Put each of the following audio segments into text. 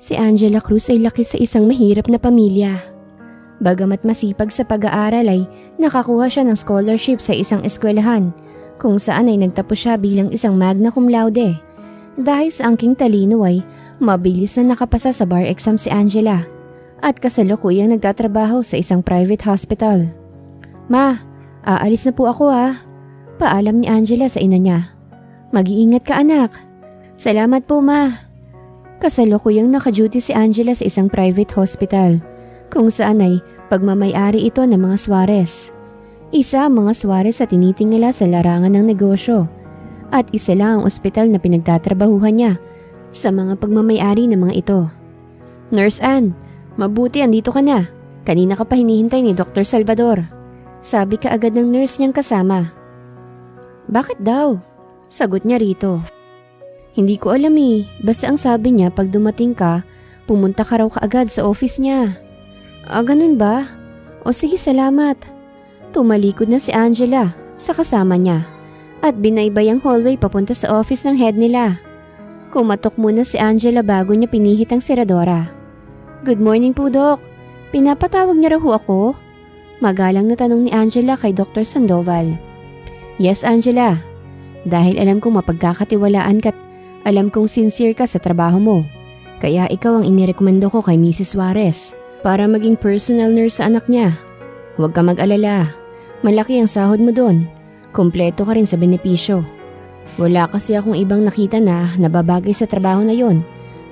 Si Angela Cruz ay laki sa isang mahirap na pamilya. Bagamat masipag sa pag-aaral ay nakakuha siya ng scholarship sa isang eskwelahan kung saan ay nagtapos siya bilang isang magna cum laude. Dahil sa angking talino ay mabilis na nakapasa sa bar exam si Angela at kasalukuyang nagtatrabaho sa isang private hospital. "Ma, aalis na po ako paalam ni Angela sa ina niya. "Mag-iingat ka anak." "Salamat po ma." Kasalukuyang naka-duty si Angela sa isang private hospital kung saan ay pagmamay-ari ito ng mga Suarez. Isa ang mga Suarez sa tinitingala sa larangan ng negosyo at isa lang ang ospital na pinagtatrabahuhan niya sa mga pagmamay-ari ng mga ito. "Nurse Ann, mabuti andito ka na. Kanina ka pa hinihintay ni Dr. Salvador," sabi kaagad ng nurse niyang kasama. "Bakit daw?" sagot niya rito. "Hindi ko alam basta ang sabi niya pag dumating ka, pumunta ka raw kaagad sa office niya." Ganun ba? O sige, salamat." Tumalikod na si Angela sa kasama niya at binaybay ang hallway papunta sa office ng head nila. Kumatok muna si Angela bago niya pinihit ang seradora. "Good morning po, Doc. Pinapatawag niya raw ako?" Magalang na tanong ni Angela kay Dr. Sandoval. "Yes, Angela. Dahil alam kong mapagkakatiwalaan ka't alam kong sincere ka sa trabaho mo. Kaya ikaw ang inirekomendo ko kay Mrs. Suarez para maging personal nurse sa anak niya. Huwag ka mag-alala. Malaki ang sahod mo doon. Kompleto ka rin sa benepisyo. Wala kasi akong ibang nakita na nababagay sa trabaho na yon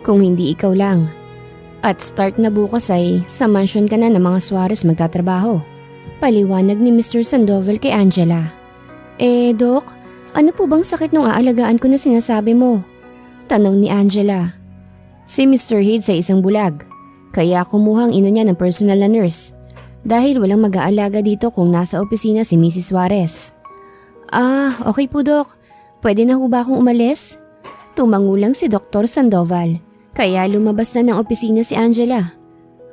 kung hindi ikaw lang. At start na bukas ay sa mansion ka na ng mga Suarez magtatrabaho." Paliwanag ni Mr. Sandoval kay Angela. Doc, ano po bang sakit nung aalagaan ko na sinasabi mo?" tanong ni Angela. "Si Mr. Hayes ay isang bulag. Kaya kumuha ang ina niya ng personal na nurse dahil walang mag-aalaga dito kung nasa opisina si Mrs. Suarez." Okay po, Doc. Pwede na ho ba akong umalis?" Tumangulang si Dr. Sandoval kaya lumabas na ng opisina si Angela.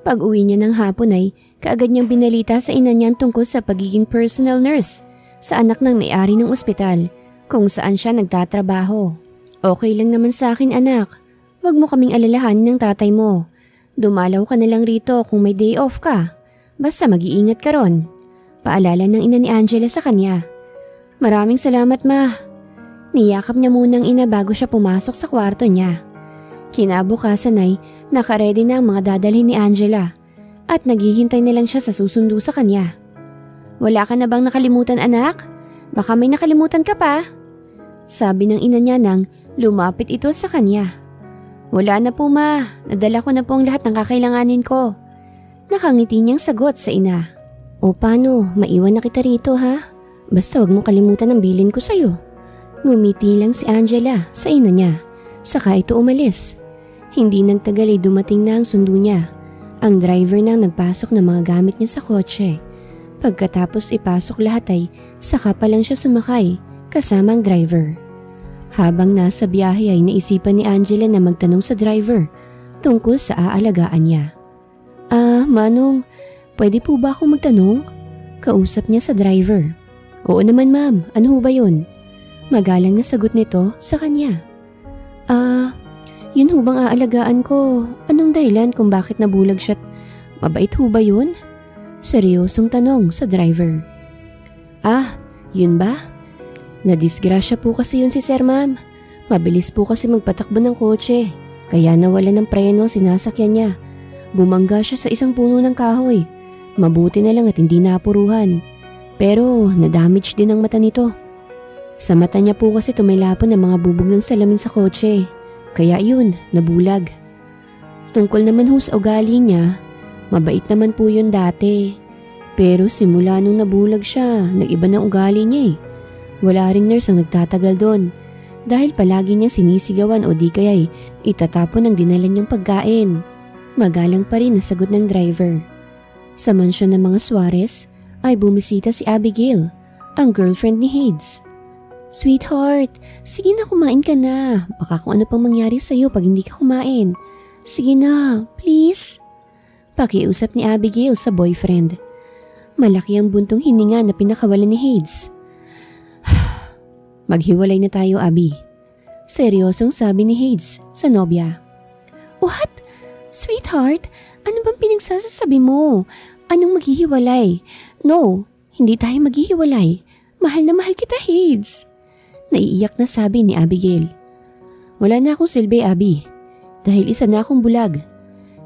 Pag uwi niya ng hapon ay kaagad niyang binalita sa ina niya tungkol sa pagiging personal nurse sa anak ng may-ari ng ospital kung saan siya nagtatrabaho. "Okay lang naman sa akin, anak. Huwag mo kaming alalahanin ng tatay mo. Dumalaw ka na lang rito kung may day off ka. Basta mag-iingat ka ron." Paalala ng ina ni Angela sa kanya. "Maraming salamat, ma." Niyakap niya munang ina bago siya pumasok sa kwarto niya. Kinabukasan ay nakaredy na ang mga dadalhin ni Angela at naghihintay na lang siya sa susundo sa kanya. "Wala ka na bang nakalimutan, anak? Baka may nakalimutan ka pa?" sabi ng ina niya nang lumapit ito sa kanya. "Wala na po, ma. Nadala ko na po ang lahat ng kakailanganin ko." Nakangiti niyang sagot sa ina. "O paano, maiwan na kita rito ha? Basta wag mo kalimutan ang bilin ko sa'yo." Ngumiti lang si Angela sa ina niya, saka ito umalis. Hindi nagtagal ay dumating na ang sundo niya. Ang driver nang nagpasok ng mga gamit niya sa kotse. Pagkatapos ipasok lahat ay saka pa lang siya sumakay kasama ang driver. Habang nasa biyahe ay naisipan ni Angela na magtanong sa driver tungkol sa aalagaan niya. Manong, pwede po ba akong magtanong?" Kausap niya sa driver. "Oo naman ma'am, ano ho ba yun?" Magalang na sagot nito sa kanya. Yun ho bang aalagaan ko? Anong dahilan kung bakit nabulag siya't mabait ho ba yun?" Seryosong tanong sa driver. Yun ba? Nadisgrasya po kasi yun si Sir, ma'am. Mabilis po kasi magpatakbo ng kotse, kaya nawala ng preno ang sinasakyan niya. Bumangga siya sa isang puno ng kahoy. Mabuti na lang at hindi napuruhan. Pero nadamage din ang mata nito. Sa mata niya po kasi tumilapon ang mga bubog ng salamin sa kotse, kaya yun, nabulag. Tungkol naman ho sa ugali niya, mabait naman po yun dati. Pero simula nung nabulag siya, nag-iba ng ugali niya. Wala ring nurse ang nagtatagal doon dahil palagi niyang sinisigawan o di kaya'y itatapon ang dinala niyang pagkain. Magalang pa rin nasagot ng driver. Sa mansyon ng mga Suarez ay bumisita si Abigail, ang girlfriend ni Hayes. "Sweetheart, sige na kumain ka na. Baka kung ano pang mangyari sa'yo pag hindi ka kumain. Sige na, please." Pakiusap ni Abigail sa boyfriend. Malaki ang buntong hininga na pinakawalan ni Hayes. "Maghiwalay na tayo, Abby." Seryosong sabi ni Hayes sa nobya. "What? Sweetheart, ano bang pinagsasasabi mo? Anong maghihiwalay? No, hindi tayo maghihiwalay. Mahal na mahal kita, Hades. Naiiyak na sabi ni Abigail. Wala na akong silbi, Abby. Dahil isa na akong bulag.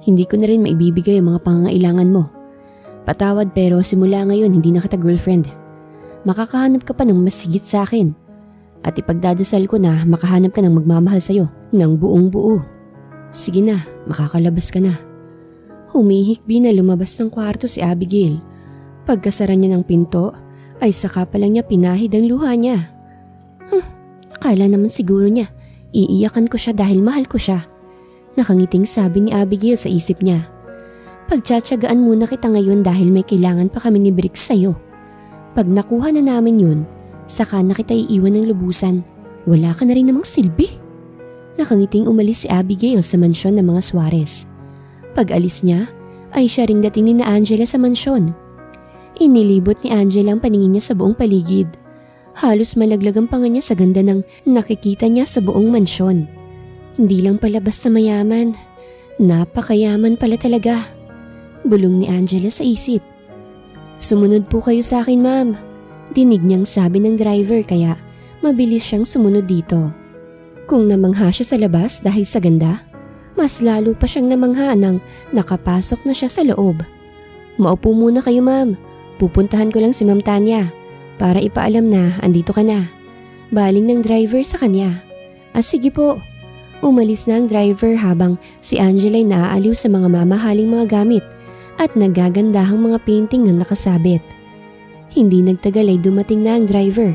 Hindi ko na rin maibibigay ang mga pangangailangan mo. Patawad pero simula ngayon hindi na kita girlfriend. Makakahanap ka pa ng mas higit sa akin. At ipagdadasal ko na makahanap ka ng magmamahal sa'yo ng buong buo. Sige na, makakalabas ka na. Humihikbi na lumabas ng kwarto si Abigail. Pagkasara niya ng pinto, ay saka pa lang niya pinahid ang luha niya. Akala naman siguro niya, iiyakan ko siya dahil mahal ko siya. Nakangiting sabi ni Abigail sa isip niya. Pagtsatsagaan muna kita ngayon dahil may kailangan pa kami ni Briggs sa'yo. Pag nakuha na namin yun, saka na kita iiwan ng lubusan. Wala ka na rin namang silbi. Nakangiting umalis si Abigail sa mansyon ng mga Suarez. Pag alis niya, ay siya ring dating ni na Angela sa mansyon. Inilibot ni Angela ang paningin niya sa buong paligid. Halos malaglag ang panga niya sa ganda ng nakikita niya sa buong mansyon. Hindi lang pala basta mayaman, napakayaman pala talaga. Bulong ni Angela sa isip. Sumunod po kayo sa akin, ma'am. Dinig niyang sabi ng driver kaya mabilis siyang sumunod dito. Kung namangha siya sa labas dahil sa ganda, mas lalo pa siyang namangha nang nakapasok na siya sa loob. Maupo muna kayo, ma'am. Pupuntahan ko lang si Ma'am Tanya para ipaalam na andito ka na. Baling ng driver sa kanya. Sige po. Umalis na ang driver habang si Angela ay naaaliw sa mga mamahaling mga gamit at nagagandahang mga painting na nakasabit. Hindi nagtagal ay dumating na ang driver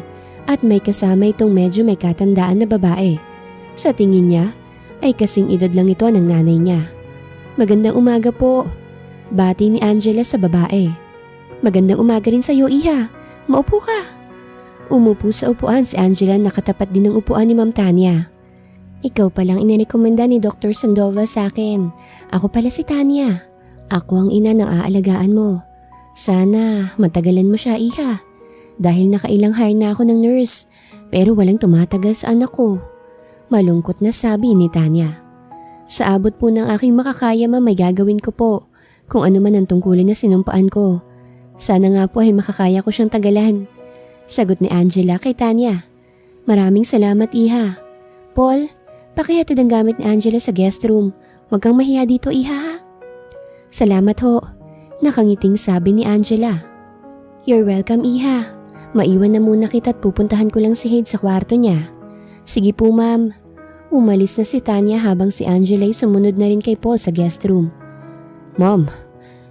at may kasama itong medyo may katandaan na babae. Sa tingin niya ay kasing edad lang ito ng nanay niya. Magandang umaga po. Bati ni Angela sa babae. Magandang umaga rin sa iyo, iha. Maupo ka. Umupo sa upuan si Angela nakatapat din ng upuan ni Ma'am Tanya. Ikaw palang inirekomenda ni Dr. Sandoval sa akin. Ako pala si Tanya. Ako ang ina ng aalagaan mo. Sana matagalan mo siya, iha. Dahil nakailang hire na ako ng nurse, pero walang tumatagal sa anak ko. Malungkot na sabi ni Tanya. Sa abot po ng aking makakaya, ma, may gagawin ko po. Kung ano man ang tungkulin na sinumpaan ko. Sana nga po ay makakaya ko siyang tagalan. Sagot ni Angela kay Tanya. Maraming salamat, iha. Paul, pakihatid ang gamit ni Angela sa guest room. Huwag kang mahiya dito, iha. Salamat ho. Nakangiting sabi ni Angela. You're welcome, iha. Maiwan na muna kita at pupuntahan ko lang si Hade sa kwarto niya. Sige po, ma'am. Umalis na si Tanya habang si Angela ay sumunod na rin kay Paul sa guest room. Ma'am,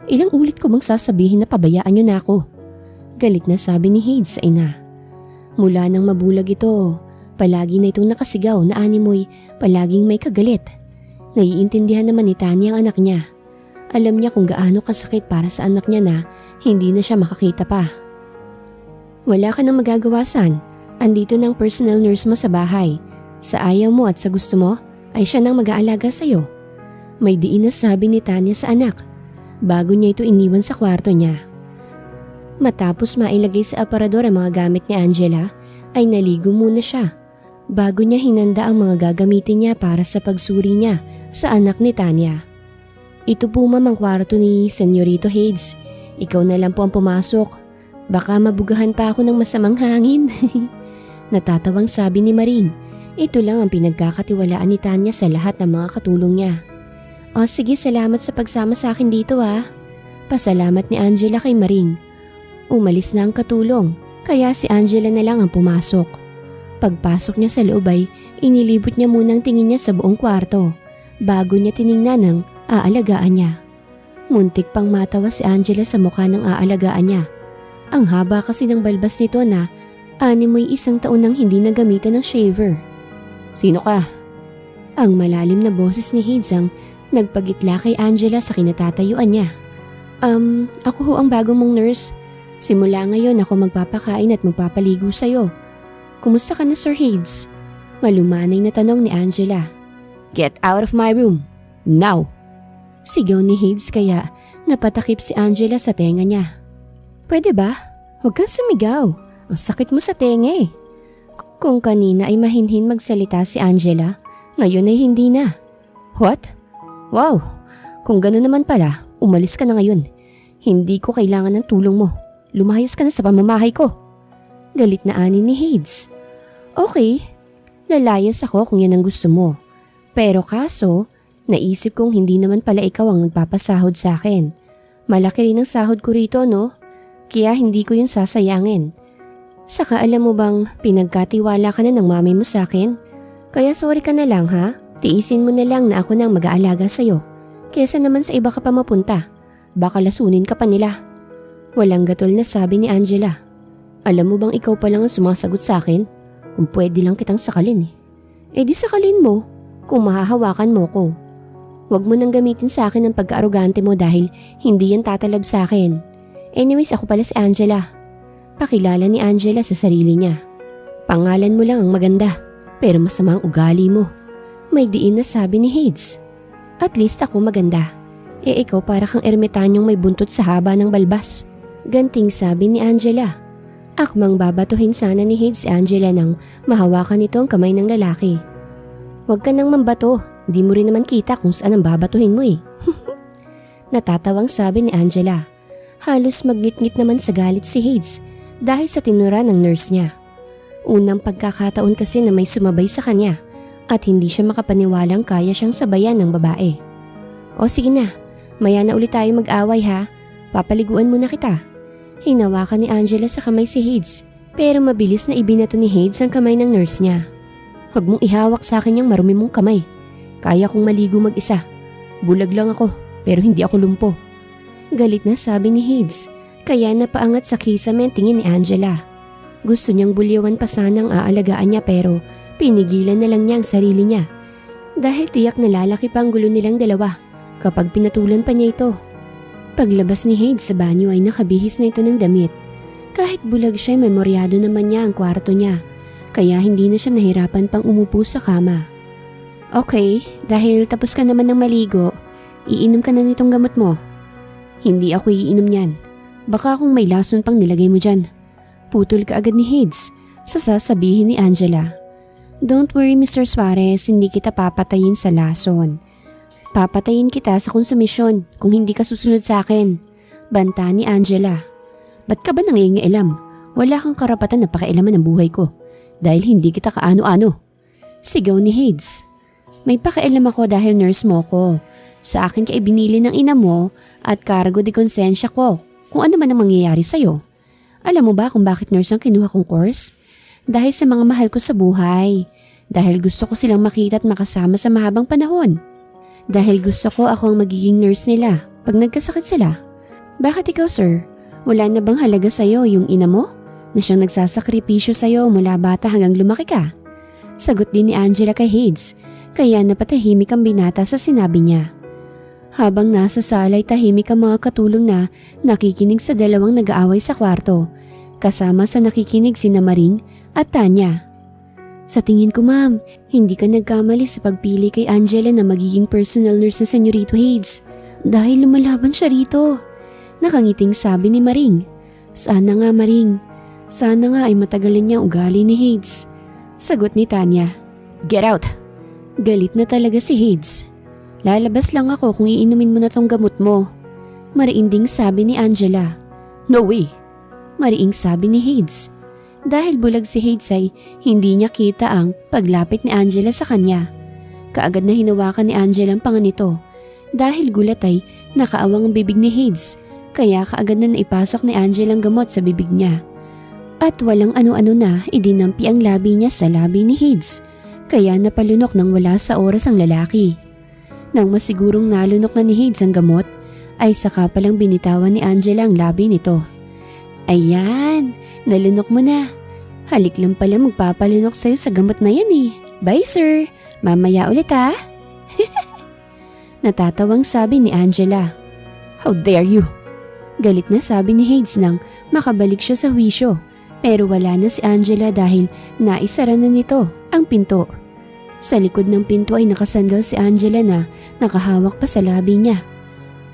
ilang ulit ko bang sasabihin na pabayaan niyo na ako? Galit na sabi ni Hade sa ina. Mula nang mabulag ito, palagi na itong nakasigaw na animoy, palaging may kagalit. Naiintindihan naman ni Tanya ang anak niya. Alam niya kung gaano kasakit para sa anak niya na hindi na siya makakita pa. Wala ka nang magagawa, son. Andito ng personal nurse mo sa bahay. Sa ayaw mo at sa gusto mo, ay siya nang mag-aalaga sa'yo. May diin na sabi ni Tanya sa anak, bago niya ito iniwan sa kwarto niya. Matapos mailagay sa aparador ang mga gamit ni Angela, ay naligo muna siya, bago niya hinanda ang mga gagamitin niya para sa pagsuri niya sa anak ni Tanya. Ito po, ma'am, ang kwarto ni Senyorito Hades. Ikaw na lang po ang pumasok. Baka mabugahan pa ako ng masamang hangin. Natatawang sabi ni Maring. Ito lang ang pinagkakatiwalaan ni Tanya sa lahat ng mga katulong niya. Sige, salamat sa pagsama sa akin dito, ha. Pasalamat ni Angela kay Maring. Umalis na ang katulong, kaya si Angela na lang ang pumasok. Pagpasok niya sa loob ay inilibot niya munang tingin niya sa buong kwarto bago niya tiningnan ng aalagaan niya. Muntik pang matawa si Angela sa mukha ng aalagaan niya. Ang haba kasi ng balbas nito na animoy 1 taon nang hindi nagamitan ng shaver. Sino ka? Ang malalim na boses ni Hades ang nagpagitla kay Angela sa kinatatayuan niya. Ako ho ang bagong mong nurse. Simula ngayon ako magpapakain at magpapaligo sa'yo. Kumusta ka na, Sir Hades? Malumanay na tanong ni Angela. Get out of my room. Now! Sigaw ni Hades kaya napatakip si Angela sa tenga niya. Pwede ba? Huwag kang sumigaw. Ang sakit mo sa tenga eh. Kung kanina ay mahinhin magsalita si Angela, ngayon ay hindi na. What? Wow! Kung gano'n naman pala, umalis ka na ngayon. Hindi ko kailangan ng tulong mo. Lumayas ka na sa pamamahay ko. Galit na ani ni Hades. Okay, lalayas ako kung yan ang gusto mo. Pero kaso, naisip kong hindi naman pala ikaw ang nagpapasahod sa akin. Malaki rin ang sahod ko rito, no? Kaya hindi ko yun sasayangin. Saka alam mo bang pinagkatiwala ka na ng mami mo sa akin? Kaya sorry ka na lang ha? Tiisin mo na lang na ako nang mag-aalaga sa'yo. Kesa naman sa iba ka pa mapunta. Baka lasunin ka pa nila. Walang gatol na sabi ni Angela. Alam mo bang ikaw pa lang ang sumasagot sa akin? Kung pwede lang kitang sakalin eh. Di sakalin mo kung mahahawakan mo ko. Huwag mo nang gamitin sa akin ang pagka-arogante mo dahil hindi yan tatalab sa akin. Anyways, ako pala si Angela. Pakilala ni Angela sa sarili niya. Pangalan mo lang ang maganda, pero masama ang ugali mo. May diin na sabi ni Hades. At least ako maganda. Ikaw para kang ermitanyong may buntot sa haba ng balbas. Ganting sabi ni Angela. Akmang babatuhin sana ni Hades si Angela nang mahawakan nito ang kamay ng lalaki. Huwag ka nang mambato, di mo rin naman kita kung saan ang babatuhin mo eh. Natatawang sabi ni Angela. Halos magngit-ngit naman sa galit si Hades dahil sa tinura ng nurse niya. Unang pagkakataon kasi na may sumabay sa kanya at hindi siya makapaniwalang kaya siyang sabayan ng babae. O sige na, maya na ulit tayo mag-away ha, papaliguan muna kita. Hinawakan ni Angela sa kamay si Hades pero mabilis na ibinato ni Hades ang kamay ng nurse niya. Huwag mong ihawak sa akin yung marumi mong kamay. Kaya kong maligo mag-isa. Bulag lang ako pero hindi ako lumpo. Galit na sabi ni Hades kaya napaangat sa kisame ang tingin ni Angela. Gusto niyang bulyawan pa sanang aalagaan niya pero pinigilan na lang niya ang sarili niya. Dahil tiyak na lalaki pa ang gulo nilang dalawa kapag pinatulan pa niya ito. Paglabas ni Hades sa banyo ay nakabihis na ito ng damit. Kahit bulag siya, memoryado naman niya ang kwarto niya. Kaya hindi na siya nahirapan pang umupo sa kama. Okay, dahil tapos ka naman ng maligo, iinom ka na nitong gamot mo. Hindi ako iinom niyan. Baka kung may lason pang nilagay mo dyan. Putol ka agad ni Hades sa sasabihin ni Angela. Don't worry Mr. Suarez, hindi kita papatayin sa lason. Papatayin kita sa konsumisyon kung hindi ka susunod sa akin. Banta ni Angela. Ba't ka ba nangingialam? Wala kang karapatan na pakialaman ng buhay ko dahil hindi kita kaano-ano. Sigaw ni Hades. May pakialam ako dahil nurse mo ko. Sa akin ka ibinili ng ina mo at cargo de konsensya ko kung ano man ang mangyayari sa'yo. Alam mo ba kung bakit nurse ang kinuha kong course? Dahil sa mga mahal ko sa buhay. Dahil gusto ko silang makita at makasama sa mahabang panahon. Dahil gusto ko ako ang magiging nurse nila pag nagkasakit sila. Bakit ikaw sir? Wala na bang halaga sa'yo yung ina mo? Na siyang nagsasakripisyo sa'yo mula bata hanggang lumaki ka? Sagot din ni Angela kay Hades, kaya napatahimik ang binata sa sinabi niya. Habang nasa sala ay tahimik ang mga katulong na nakikinig sa dalawang nag-aaway sa kwarto, kasama sa nakikinig sina Maring at Tanya. Sa tingin ko ma'am, hindi ka nagkamali sa pagpili kay Angela na magiging personal nurse na Senyorito Hades dahil lumalaban siya rito. Nakangiting sabi ni Maring. Sana nga Maring, sana nga ay matagalan niya ang ugali ni Hades. Sagot ni Tanya. Get out! Galit na talaga si Hades. Lalabas lang ako kung iinumin mo na tong gamot mo. Mariinding sabi ni Angela. No way! Mariing sabi ni Hades. Dahil bulag si Hades ay hindi niya kita ang paglapit ni Angela sa kanya. Kaagad na hinawakan ni Angela ang panga nito. Dahil gulat ay nakaawang ang bibig ni Hades, kaya kaagad na naipasok ni Angela ang gamot sa bibig niya. At walang ano-ano na idinampi ang labi niya sa labi ni Hades, kaya napalunok nang wala sa oras ang lalaki. Nang masigurong nalunok na ni Hades ang gamot, ay saka palang binitawan ni Angela ang labi nito. Ayan, nalunok mo na. Halik lang pala magpapalunok sa'yo sa gamot na yan eh. Bye sir, mamaya ulit ha. Natatawang sabi ni Angela. How dare you? Galit na sabi ni Hades nang makabalik siya sa wisyo. Pero wala na si Angela dahil naisara na nito ang pinto. Sa likod ng pinto ay nakasandal si Angela na nakahawak pa sa labi niya.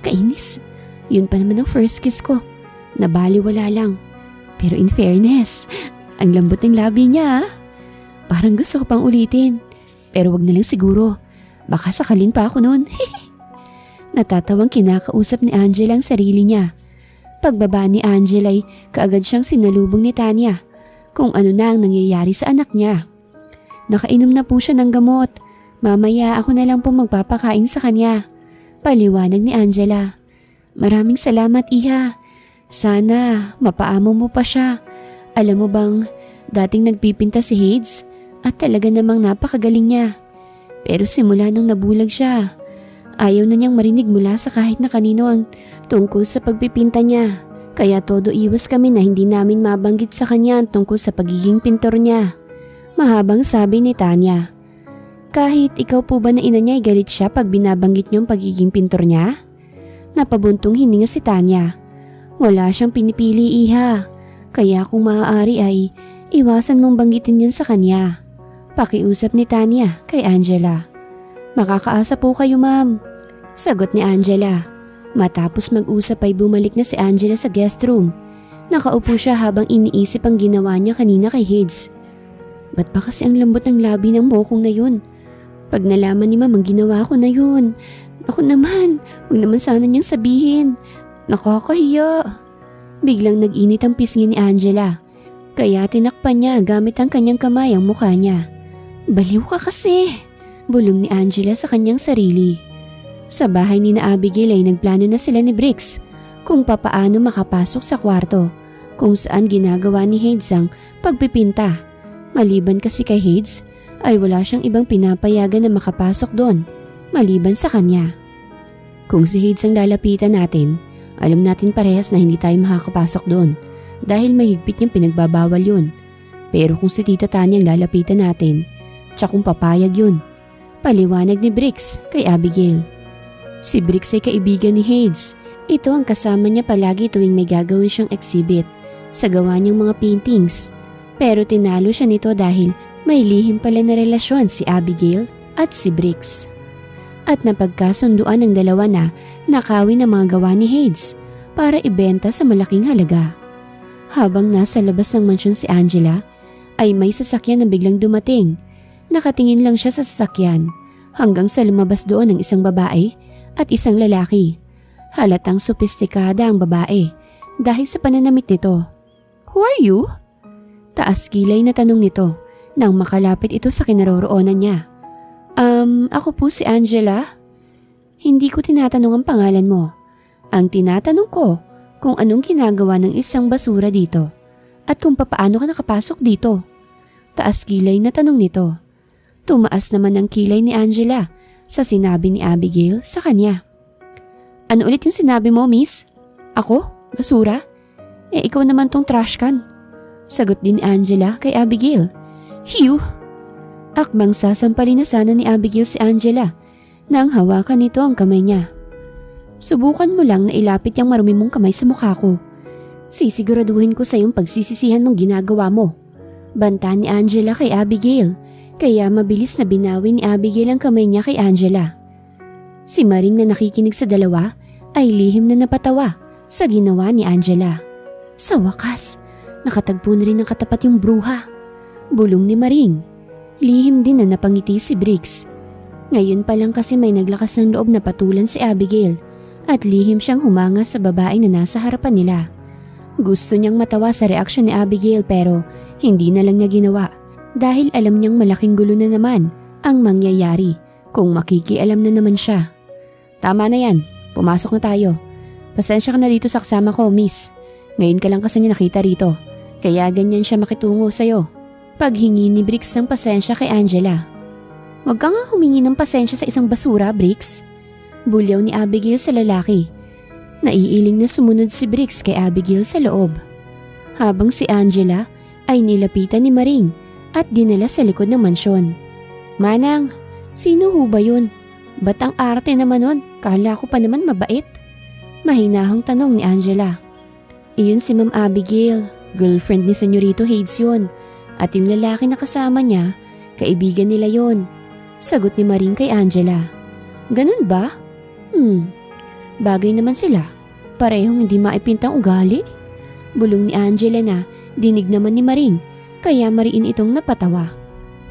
Kainis, yun pa naman ang first kiss ko. Nabaliwala lang. Pero in fairness, ang lambot ng labi niya. Parang gusto ko pang ulitin. Pero wag na lang siguro. Baka sakalin pa ako noon. Natatawang kinakausap ni Angela ang sarili niya. Pagbaba ni Angela ay kaagad siyang sinalubong ni Tanya kung ano na ang nangyayari sa anak niya. Nakainom na po siya ng gamot. Mamaya ako na lang po magpapakain sa kanya. Paliwanag ni Angela. Maraming salamat, Iha. Sana mapaamo mo pa siya. Alam mo bang dating nagpipinta si Hades at talaga namang napakagaling niya. Pero simula nung nabulag siya, ayaw na niyang marinig mula sa kahit na kanino ang tungkol sa pagpipinta niya. Kaya todo iwas kami na hindi namin mabanggit sa kanya ang tungkol sa pagiging pintor niya. Mahabang sabi ni Tanya. Kahit ikaw po ba na ina niya ay galit siya pag binabanggit niyo ang pagiging pintor niya? Napabuntong hininga si Tanya. Wala siyang pinipili, Iha. Kaya kung maaari ay iwasan mong banggitin yan sa kanya. Pakiusap ni Tanya kay Angela. Makakaasa po kayo, ma'am. Sagot ni Angela. Matapos mag-usap ay bumalik na si Angela sa guest room. Nakaupo siya habang iniisip ang ginawa niya kanina kay Hades. Ba't ba kasi ang lambot ng labi ng mokong na yun? Pag nalaman ni ma'am ang ginawa ko na yun, ako naman, huwag naman sana niyang sabihin. Nakakahiya. Biglang nag-init ang pisngi ni Angela. Kaya tinakpan niya gamit ang kanyang kamay ang mukha niya. Baliw ka kasi, bulong ni Angela sa kanyang sarili. Sa bahay ni na Abigail ay nagplano na sila ni Briggs kung papaano makapasok sa kwarto kung saan ginagawa ni Hades ang pagpipinta. Maliban kasi kay Hades ay wala siyang ibang pinapayagan na makapasok doon maliban sa kanya. Kung si Hades ang lalapitan natin, alam natin parehas na hindi tayo makakapasok doon dahil mahigpit niyang pinagbabawal yun. Pero kung si Tita Tanya ang lalapitan natin, tsa kung papayag yun. Paliwanag ni Briggs kay Abigail. Si Briggs ay kaibigan ni Hades. Ito ang kasama niya palagi tuwing may gagawin siyang exhibit sa gawa niyang mga paintings. Pero tinalo siya nito dahil may lihim pala na relasyon si Abigail at si Briggs. At napagkasunduan ng dalawa na nakawin ang mga gawa ni Hades para ibenta sa malaking halaga. Habang nasa labas ng mansyon si Angela, ay may sasakyan na biglang dumating. Nakatingin lang siya sa sasakyan hanggang sa lumabas doon ng isang babae at isang lalaki. Halatang sopistikada ang babae dahil sa pananamit nito. Who are you? Taas kilay na tanong nito nang makalapit ito sa kinaroroonan niya. Ako po si Angela. Hindi ko tinatanong ang pangalan mo. Ang tinatanong ko kung anong ginagawa ng isang basura dito at kung papaano ka nakapasok dito. Taas kilay na tanong nito. Tumaas naman ang kilay ni Angela sa sinabi ni Abigail sa kanya. Ano ulit yung sinabi mo, miss? Ako? Basura? Ikaw naman tong trash can. Sagot din ni Angela kay Abigail. Hiyo! Akmang sasampalin na sana ni Abigail si Angela nang hawakan nito ang kamay niya. Subukan mo lang na ilapit yung marumi mong kamay sa mukha ko. Sisiguraduhin ko sa iyong pagsisisihan mong ginagawa mo. Banta ni Angela kay Abigail, kaya mabilis na binawi ni Abigail ang kamay niya kay Angela. Si Maring na nakikinig sa dalawa ay lihim na napatawa sa ginawa ni Angela. Sa wakas, nakatagpo na rin ng katapat yung bruha. Bulong ni Maring. Lihim din na napangiti si Briggs. Ngayon pa lang kasi may naglakas ng loob na patulan si Abigail at lihim siyang humanga sa babae na nasa harapan nila. Gusto niyang matawa sa reaksyon ni Abigail pero hindi na lang niya ginawa dahil alam niyang malaking gulo na naman ang mangyayari kung makikialam na naman siya. Tama na yan, pumasok na tayo. Pasensya ka na dito sa kasama ko, miss. Ngayon ka lang kasi niya nakita rito, kaya ganyan siya makitungo sa'yo. Paghingi ni Briggs ng pasensya kay Angela. Huwag ka nga humingi ng pasensya sa isang basura, Briggs. Bulyaw ni Abigail sa lalaki. Naiiling na sumunod si Briggs kay Abigail sa loob. Habang si Angela ay nilapitan ni Maring at dinala sa likod ng mansyon. Manang, sino ho ba yun? Ba't ang arte naman nun? Kala ko pa naman mabait. Mahinahong tanong ni Angela. Iyon si Ma'am Abigail, girlfriend ni Senyorito Hades yun. At yung lalaki na kasama niya, kaibigan nila yon. Sagot ni Maring kay Angela. Ganun ba? Bagay naman sila. Parehong hindi maipintang ugali. Bulong ni Angela na dinig naman ni Maring, kaya mariin itong napatawa.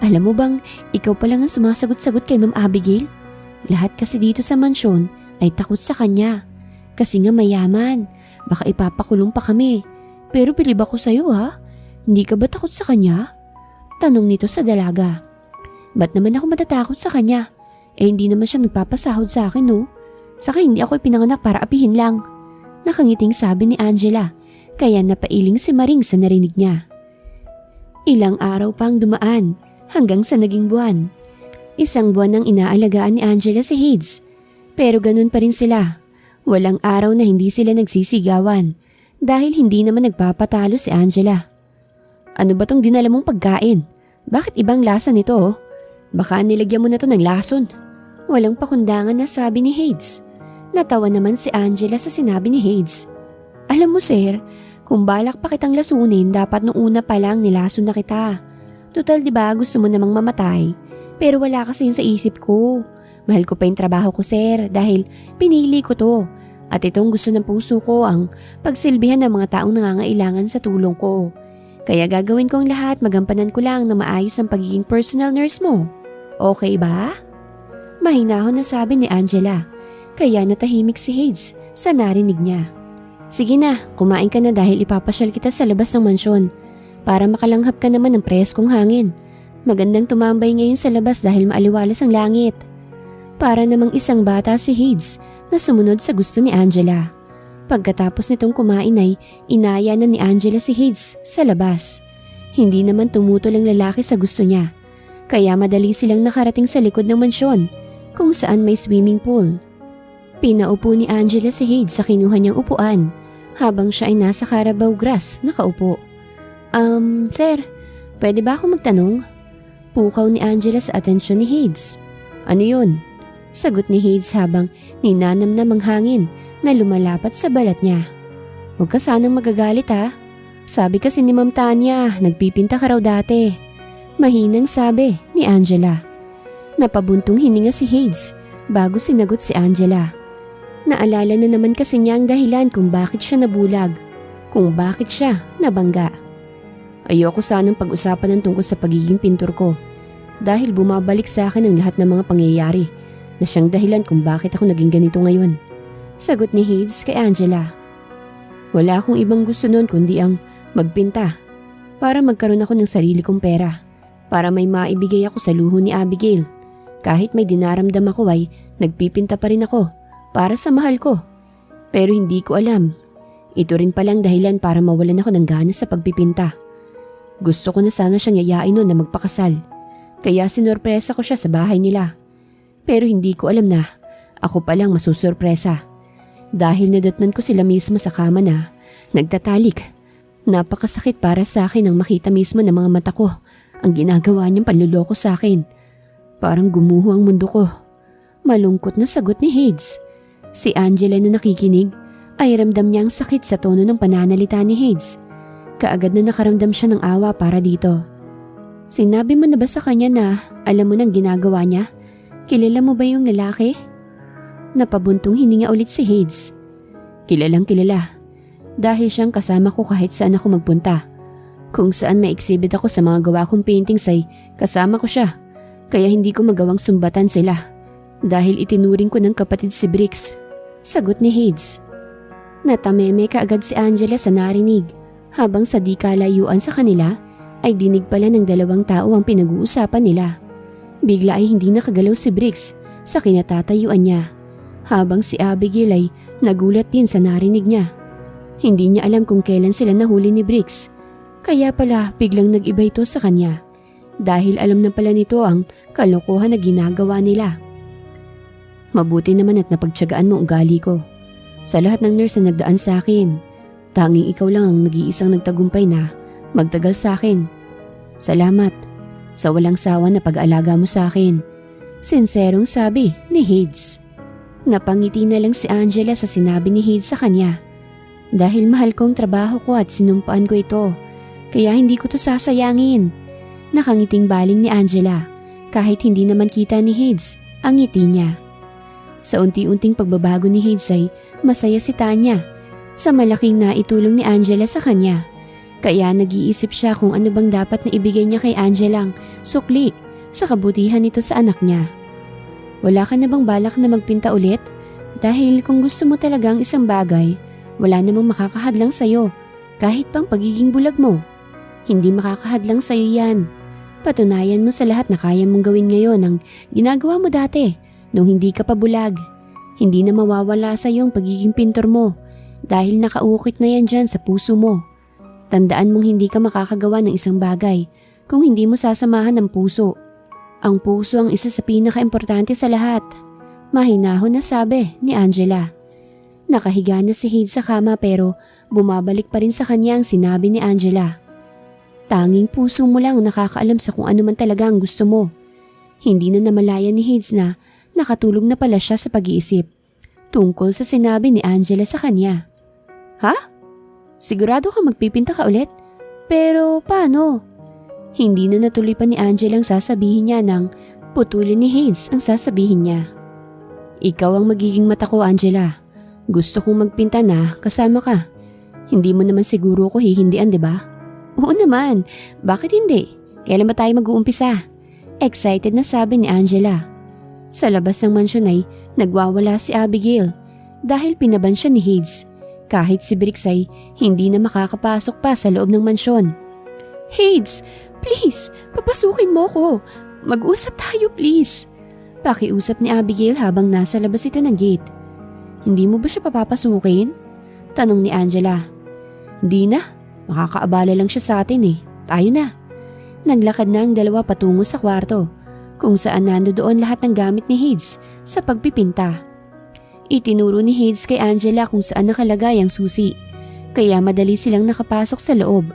Alam mo bang, ikaw pa lang ang sumasagot-sagot kay Ma'am Abigail? Lahat kasi dito sa mansyon ay takot sa kanya. Kasi nga mayaman, baka ipapakulong pa kami. Pero bilib ako sa'yo ha, hindi ka ba takot sa kanya? Tanong nito sa dalaga. Ba't naman ako matatakot sa kanya? Hindi naman siya nagpapasahod sa akin no? Saka hindi ako ipinanganak para apihin lang. Nakangiting sabi ni Angela, kaya napailing si Maring sa narinig niya. Ilang araw pang dumaan hanggang sa naging buwan. Isang buwan nang inaalagaan ni Angela si Hades. Pero ganun pa rin sila. Walang araw na hindi sila nagsisigawan dahil hindi naman nagpapatalo si Angela. Ano ba tong dinala mong pagkain? Bakit ibang lasa nito? Baka nilagyan mo na to ng lason. Walang pakundangan na sabi ni Hades. Natawa naman si Angela sa sinabi ni Hades. Alam mo sir, kung balak pa kitang lasunin dapat nung una pa lang nilason na kita. Total diba gusto mo namang mamatay? Pero wala kasi yun sa isip ko. Mahal ko pa yung trabaho ko sir dahil pinili ko to. At itong gusto ng puso ko ang pagsilbihan ng mga taong nangangailangan sa tulong ko. Kaya gagawin ko ang lahat, magampanan ko lang na maayos ang pagiging personal nurse mo. Okay ba? Mahinahon na sabi ni Angela. Kaya natahimik si Hades sa narinig niya. Sige na, kumain ka na dahil ipapasyal kita sa labas ng mansyon para makalanghap ka naman ng preskong hangin. Magandang tumambay ngayon sa labas dahil maaliwalas ang langit. Para namang isang bata si Hades na sumunod sa gusto ni Angela. Pagkatapos nitong kumain ay inaya na ni Angela si Hades sa labas. Hindi naman tumutol ang lalaki sa gusto niya. Kaya madali silang nakarating sa likod ng mansyon kung saan may swimming pool. Pinaupo ni Angela si Hades sa kinuha niyang upuan habang siya ay nasa Carabao grass nakaupo. Sir, pwede ba ako magtanong? Pukaw ni Angela sa atensyon ni Hades. Ano yun? Sagot ni Hades habang ninanamnam ang hangin na lumalapat sa balat niya. Huwag ka sanang magagalit ha. Sabi kasi ni Ma'am Tanya, nagpipinta ka raw dati. Mahinang sabi ni Angela. Napabuntong hininga si Hades bago sinagot si Angela. Naalala na naman kasi niya ang dahilan kung bakit siya nabulag, kung bakit siya nabangga. Ayoko sanang pag-usapan ng tungkol sa pagiging pintor ko dahil bumabalik sa akin ang lahat ng mga pangyayari na siyang dahilan kung bakit ako naging ganito ngayon. Sagot ni Hades kay Angela. Wala akong ibang gusto noon kundi ang magpinta para magkaroon ako ng sarili kong pera, para may maibigay ako sa luho ni Abigail. Kahit may dinaramdam ako ay nagpipinta pa rin ako para sa mahal ko. Pero hindi ko alam, ito rin palang dahilan para mawalan ako ng gana sa pagpipinta. Gusto ko na sana siyang yayain noon na magpakasal, kaya sinorpresa ko siya sa bahay nila. Pero hindi ko alam na ako palang masusurpresa. Dahil nadatnan ko sila mismo sa kama na nagtatalik. Napakasakit para sa akin ang makita mismo ng mga mata ko ang ginagawa niyang panluloko sa akin. Parang gumuho ang mundo ko. Malungkot na sagot ni Hades. Si Angela na nakikinig ay ramdam niya ang sakit sa tono ng pananalita ni Hades. Kaagad na nakaramdam siya ng awa para dito. Sinabi mo na ba sa kanya na alam mo nang ginagawa niya? Kilala mo ba yung lalaki? Napabuntong hininga ulit si Hades. Kilalang kilala. Dahil siyang kasama ko kahit saan ako magpunta. Kung saan may exhibit ako sa mga gawa kong paintings ay kasama ko siya. Kaya hindi ko magawang sumbatan sila. Dahil itinuring ko ng kapatid si Brix. Sagot ni Hades. Natameme kaagad si Angela sa narinig. Habang sa di kalayuan sa kanila ay dinig pala ng dalawang tao ang pinag-uusapan nila. Bigla ay hindi nakagalaw si Brix sa kinatatayuan niya. Habang si Abigail ay nagulat din sa narinig niya. Hindi niya alam kung kailan sila nahuli ni Brix. Kaya pala biglang nag-iba ito sa kanya. Dahil alam na pala nito ang kalokohan na ginagawa nila. Mabuti naman at napagtiyagaan mo ugali ko. Sa lahat ng nurse na nagdaan sa akin, tanging ikaw lang ang nag-iisang nagtagumpay na magtagal sa akin. Salamat sa walang sawa na pag-aalaga mo sa akin. Sinserong sabi ni Hades. Napangiti na lang si Angela sa sinabi ni Hades sa kanya. Dahil mahal ko ang trabaho ko at sinumpaan ko ito, kaya hindi ko to sasayangin. Nakangiting baling ni Angela kahit hindi naman kita ni Hades ang ngiti niya. Sa unti-unting pagbabago ni Hades ay masaya si Tanya sa malaking naitulong ni Angela sa kanya. Kaya nag-iisip siya kung ano bang dapat na ibigay niya kay Angelang sukli sa kabutihan nito sa anak niya. Wala ka na bang balak na magpinta ulit? Dahil kung gusto mo talaga ang isang bagay, wala namang makakahadlang sa'yo, kahit pang pagiging bulag mo. Hindi makakahadlang sa'yo yan. Patunayan mo sa lahat na kaya mong gawin ngayon ang ginagawa mo dati nung hindi ka pa bulag. Hindi na mawawala sa'yo ang pagiging pintor mo dahil nakaukit na yan dyan sa puso mo. Tandaan mong hindi ka makakagawa ng isang bagay kung hindi mo sasamahan ng puso. Ang puso ang isa sa pinaka-importante sa lahat. Mahinahon na sabi ni Angela. Nakahiga na si Hades sa kama pero bumabalik pa rin sa kanya ang sinabi ni Angela. Tanging puso mo lang nakakaalam sa kung ano man talaga ang gusto mo. Hindi na namalayan ni Hades na nakatulog na pala siya sa pag-iisip tungkol sa sinabi ni Angela sa kanya. Ha? Sigurado ka magpipinta ka ulit? Pero paano? Hindi na natuloy pa ni Angela ang sasabihin niya nang putulin ni Hades ang sasabihin niya. Ikaw ang magiging mata ko, Angela. Gusto kong magpinta na kasama ka. Hindi mo naman siguro ko hihindian, di ba? Oo naman. Bakit hindi? Kailan ba tayo mag-uumpisa? Excited na sabi ni Angela. Sa labas ng mansyon ay nagwawala si Abigail dahil pinaban siya ni Hades. Kahit si Brix ay hindi na makakapasok pa sa loob ng mansyon. Hades, please, papasukin mo ko. Mag-usap tayo, please. Pakiusap ni Abigail habang nasa labas ito ng gate. Hindi mo ba siya papapasukin? Tanong ni Angela. Hindi na, makakaabala lang siya sa atin eh. Tayo na. Naglakad na ang dalawa patungo sa kwarto, kung saan nandoon lahat ng gamit ni Hades sa pagpipinta. Itinuro ni Hades kay Angela kung saan nakalagay ang susi, kaya madali silang nakapasok sa loob.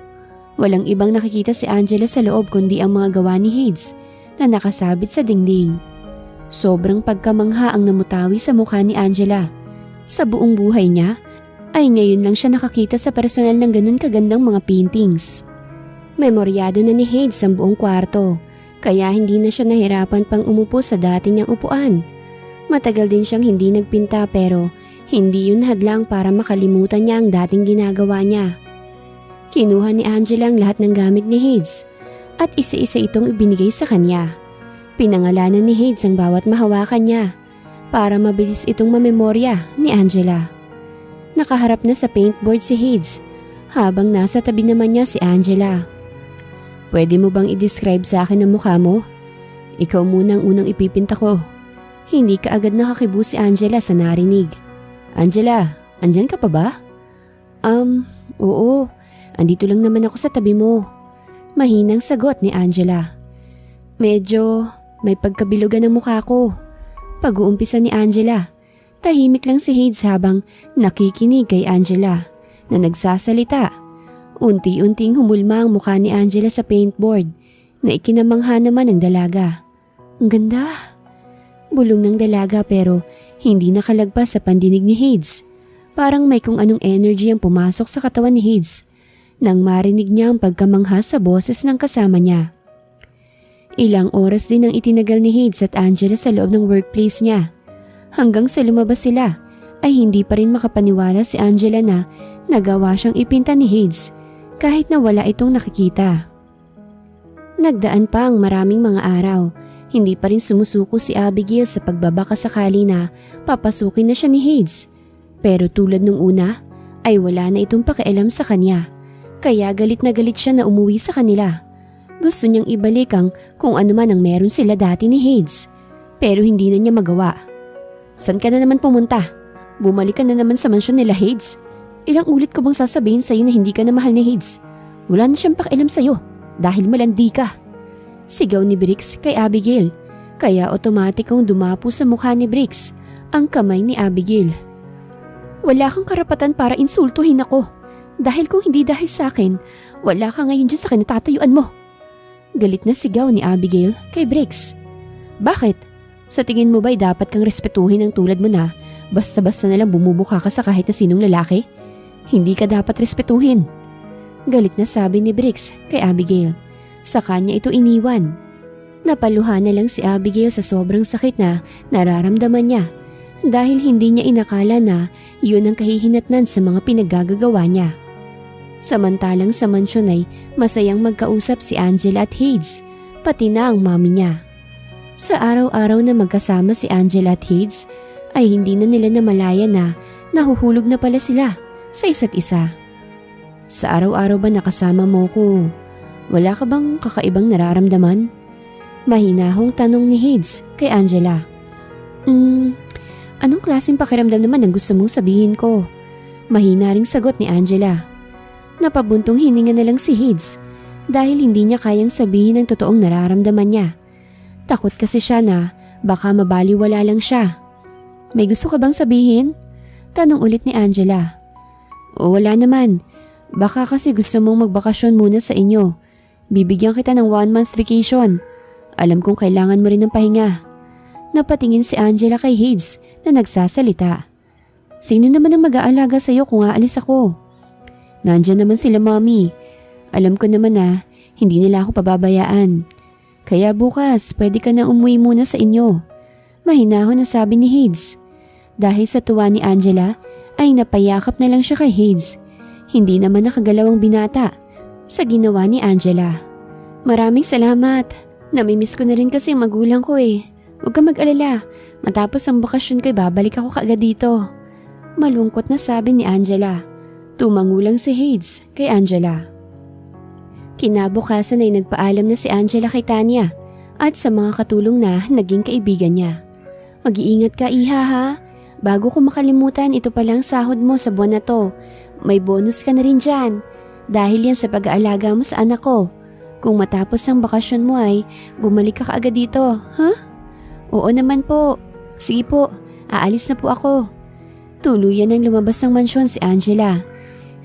Walang ibang nakikita si Angela sa loob kundi ang mga gawa ni Hades na nakasabit sa dingding. Sobrang pagkamangha ang namutawi sa mukha ni Angela. Sa buong buhay niya, ay ngayon lang siya nakakita sa personal ng ganun kagandang mga paintings. Memoryado na ni Hades ang buong kwarto, kaya hindi na siya nahirapan pang umupo sa dati niyang upuan. Matagal din siyang hindi nagpinta pero hindi yun hadlang para makalimutan niya ang dating ginagawa niya. Kinuha ni Angela ang lahat ng gamit ni Hades at isa-isa itong ibinigay sa kanya. Pinangalanan ni Hades ang bawat mahawakan niya para mabilis itong mamemorya ni Angela. Nakaharap na sa paintboard si Hades habang nasa tabi naman niya si Angela. Pwede mo bang i-describe sa akin ang mukha mo? Ikaw muna ang unang ipipinta ko. Hindi ka agad nakakibo si Angela sa narinig. Angela, andyan ka pa ba? Oo. Andito lang naman ako sa tabi mo. Mahinang sagot ni Angela. Medyo may pagkabilugan ng mukha ko. Pag-uumpisa ni Angela. Tahimik lang si Hades habang nakikinig kay Angela na nagsasalita. Unti-unting humulma ang mukha ni Angela sa paintboard na ikinamangha naman ng dalaga. Ang ganda. Bulong ng dalaga pero hindi nakalagpas sa pandinig ni Hades. Parang may kung anong energy ang pumasok sa katawan ni Hades nang marinig niya ang pagkamangha sa boses ng kasama niya. Ilang oras din ang itinagal ni Hades at Angela sa loob ng workplace niya. Hanggang sa lumabas sila ay hindi pa rin makapaniwala si Angela na nagawa siyang ipinta ni Hades kahit na wala itong nakikita. Nagdaan pa ang maraming mga araw. Hindi pa rin sumusuko si Abigail sa pagbabaka sakali na papasukin na siya ni Hades. Pero tulad nung una ay wala na itong pakialam sa kanya. Kaya galit na galit siya na umuwi sa kanila. Gusto niyang ibalik ang kung ano man ang meron sila dati ni Hades. Pero hindi na niya magawa. San ka na naman pumunta? Bumalik ka na naman sa mansyon nila Hades? Ilang ulit ko bang sasabihin sa'yo na hindi ka na mahal ni Hades? Wala na siyang pakialam sa'yo dahil malandi ka. Sigaw ni Brix kay Abigail. Kaya otomatikong dumapo sa mukha ni Brix ang kamay ni Abigail. Wala kang karapatan para insultuhin ako. Dahil kung hindi dahil sa akin, wala ka ngayon dyan sa kinatatayuan mo. Galit na sigaw ni Abigail kay Brix. Bakit? Sa tingin mo ba'y dapat kang respetuhin ang tulad mo na basta-basta nalang bumubuka ka sa kahit na sinong lalaki? Hindi ka dapat respetuhin. Galit na sabi ni Brix kay Abigail. Sa kanya ito iniwan. Napaluha na lang si Abigail sa sobrang sakit na nararamdaman niya dahil hindi niya inakala na yun ang kahihinatnan sa mga pinaggagawa niya. Samantalang sa mansyon ay masayang magkausap si Angela at Hades, pati na ang mami niya. Sa araw-araw na magkasama si Angela at Hades ay hindi na nila namalayan na nahuhulog na pala sila sa isa't isa. Sa araw-araw ba nakasama mo ko, wala ka bang kakaibang nararamdaman? Mahinahong tanong ni Hades kay Angela. Anong klaseng pakiramdam naman ang gusto mong sabihin ko? Mahina ring sagot ni Angela. Napabuntong hininga na lang si Hades dahil hindi niya kayang sabihin ang totoong nararamdaman niya. Takot kasi siya na baka mabaliwala lang siya. May gusto ka bang sabihin? Tanong ulit ni Angela. O wala naman. Baka kasi gusto mong magbakasyon muna sa inyo. Bibigyan kita ng 1-month vacation. Alam kong kailangan mo rin ng pahinga. Napatingin si Angela kay Hades na nagsasalita. Sino naman ang mag-aalaga sa'yo kung aalis ako? Nandyan naman sila mommy. Alam ko naman na hindi nila ako pababayaan. Kaya bukas pwede ka na umuwi muna sa inyo. Mahinahon na sabi ni Hades. Dahil sa tuwa ni Angela ay napayakap na lang siya kay Hades. Hindi naman nakagalawang binata sa ginawa ni Angela. Maraming salamat. Namimiss ko na rin kasi ang magulang ko eh. Huwag ka mag-alala. Matapos ang bakasyon ko babalik ako kaagad dito. Malungkot na sabi ni Angela. Tumango lang si Hades kay Angela. Kinabukasan ay nagpaalam na si Angela kay Tanya at sa mga katulong na naging kaibigan niya. Mag-iingat ka iha ha. Bago ko makalimutan, ito palang sahod mo sa buwan na to. May bonus ka na rin dyan. Dahil yan sa pag-aalaga mo sa anak ko. Kung matapos ang bakasyon mo ay bumalik ka kaagad dito, ha? Oo naman po. Sige po, aalis na po ako. Tuluyan ang lumabas ng mansyon si Angela.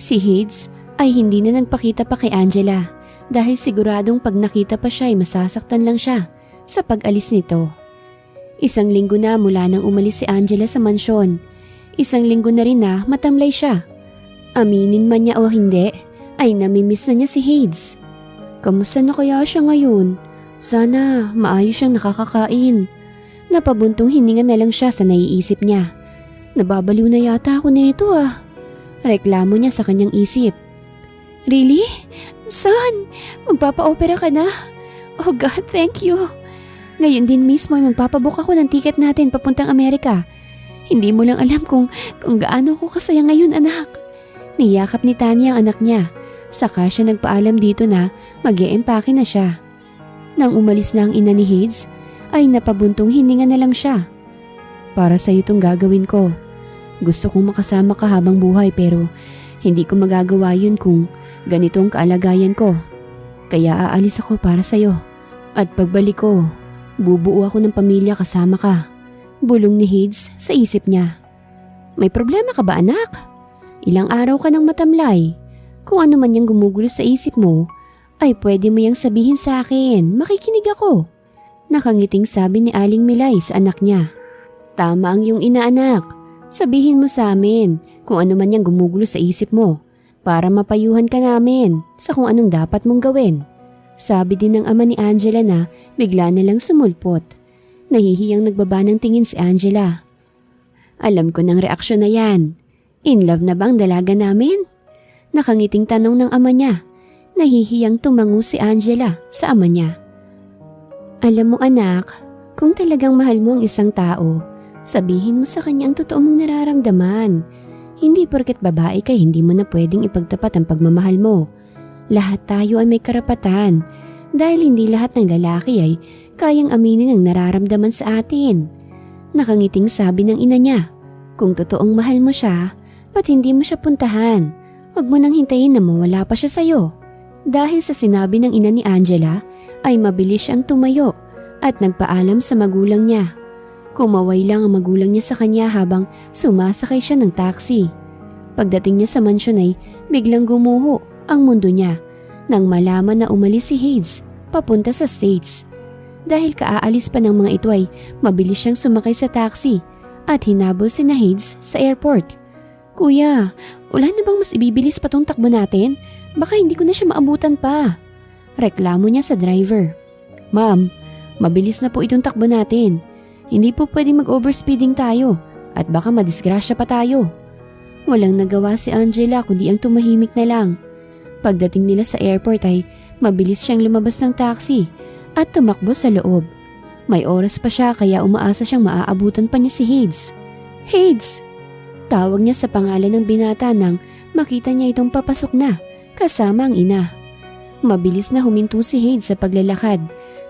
Si Hades ay hindi na nagpakita pa kay Angela dahil siguradong pag nakita pa siya ay masasaktan lang siya sa pag-alis nito. 1 linggo na mula nang umalis si Angela sa mansyon. 1 linggo na rin na matamlay siya. Aminin man niya o hindi, ay namimiss na niya si Hades. Kamusta na kaya siya ngayon? Sana maayos siyang nakakakain. Napabuntong hininga na lang siya sa naiisip niya. Nababaliw na yata ako nito ah. Reklamo niya sa kanyang isip. Really? Son, magpapa-opera ka na? Oh God, thank you. Ngayon din mismo ay magpapabook ako ng ticket natin papuntang Amerika. Hindi mo lang alam kung gaano ko kasaya ngayon anak. Niyakap ni Tanya ang anak niya. Saka siya nagpaalam dito na mag-e-empake na siya. Nang umalis na ang ina ni Hades, ay napabuntong hininga na lang siya. Para sa iyo itong gagawin ko. Gusto kong makasama ka habang buhay pero hindi ko magagawa yun kung ganito ang kaalagayan ko. Kaya aalis ako para sa iyo. At pagbalik ko, bubuo ako ng pamilya kasama ka. Bulong ni Hades sa isip niya. May problema ka ba anak? Ilang araw ka nang matamlay. Kung ano man yung gumugulo sa isip mo, ay pwede mo yang sabihin sa akin. Makikinig ako. Nakangiting sabi ni Aling Milay sa anak niya. Tama ang iyong inaanak. Sabihin mo sa amin kung ano man yung gumugulo sa isip mo para mapayuhan ka namin sa kung anong dapat mong gawin. Sabi din ng ama ni Angela na bigla na lang sumulpot. Nahihiyang nagbaba ng tingin si Angela. Alam ko ng reaksyon na yan. In love na bang dalaga namin? Nakangiting tanong ng ama niya. Nahihiyang tumango si Angela sa ama niya. Alam mo anak, kung talagang mahal mo ang isang tao, sabihin mo sa kanya ang totoo mong nararamdaman. Hindi porket babae ka hindi mo na pwedeng ipagtapat ang pagmamahal mo. Lahat tayo ay may karapatan dahil hindi lahat ng lalaki ay kayang aminin ang nararamdaman sa atin. Nakangiting sabi ng ina niya. Kung totoong mahal mo siya, ba't hindi mo siya puntahan? Huwag mo nang hintayin na mawala pa siya sa'yo. Dahil sa sinabi ng ina ni Angela, ay mabilis siyang tumayo at nagpaalam sa magulang niya. Kumaway lang ang magulang niya sa kanya habang sumasakay siya ng taxi. Pagdating niya sa mansyon ay biglang gumuho ang mundo niya nang malaman na umalis si Hades papunta sa States. Dahil kaaalis pa ng mga ito ay mabilis siyang sumakay sa taxi at hinabol sina Hades sa airport. Kuya, wala na bang mas ibibilis pa tong takbo natin? Baka hindi ko na siya maabutan pa. Reklamo niya sa driver. Ma'am, mabilis na po itong takbo natin. Hindi po pwedeng mag-overspeeding tayo at baka madisgrasya pa tayo. Walang nagawa si Angela kundi ang tumahimik na lang. Pagdating nila sa airport ay mabilis siyang lumabas ng taxi at tumakbo sa loob. May oras pa siya kaya umaasa siyang maaabutan pa niya si Hades. Hades! Tawag niya sa pangalan ng binata nang makita niya itong papasok na kasama ang ina. Mabilis na huminto si Hades sa paglalakad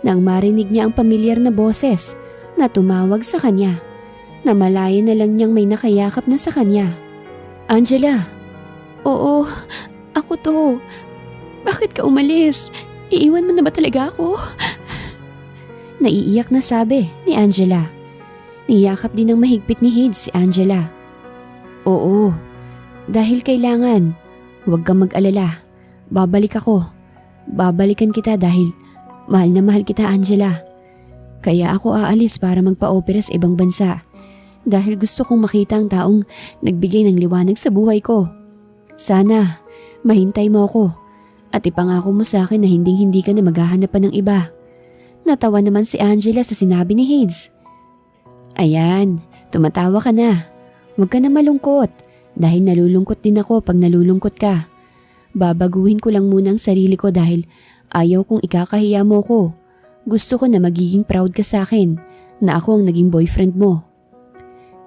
nang marinig niya ang pamilyar na boses na tumawag sa kanya. Namalayan na lang niyang may nakayakap na sa kanya. Angela! Oo, ako to. Bakit ka umalis? Iiwan mo na ba talaga ako? Naiiyak na sabi ni Angela. Niyakap din ng mahigpit ni Hades si Angela. Oo, dahil kailangan. Huwag kang mag-alala. Babalik ako. Babalikan kita dahil mahal na mahal kita, Angela. Kaya ako aalis para magpa-opera sa ibang bansa. Dahil gusto kong makita ang taong nagbigay ng liwanag sa buhay ko. Sana mahintay mo ako at ipangako mo sa akin na hindi ka na maghahanap pa ng iba. Natawa naman si Angela sa sinabi ni Hades. Ayan, tumatawa ka na. Huwag ka na malungkot dahil nalulungkot din ako pag nalulungkot ka. Babaguhin ko lang muna ang sarili ko dahil ayaw kong ikakahiya mo ko. Gusto ko na magiging proud ka sa akin na ako ang naging boyfriend mo.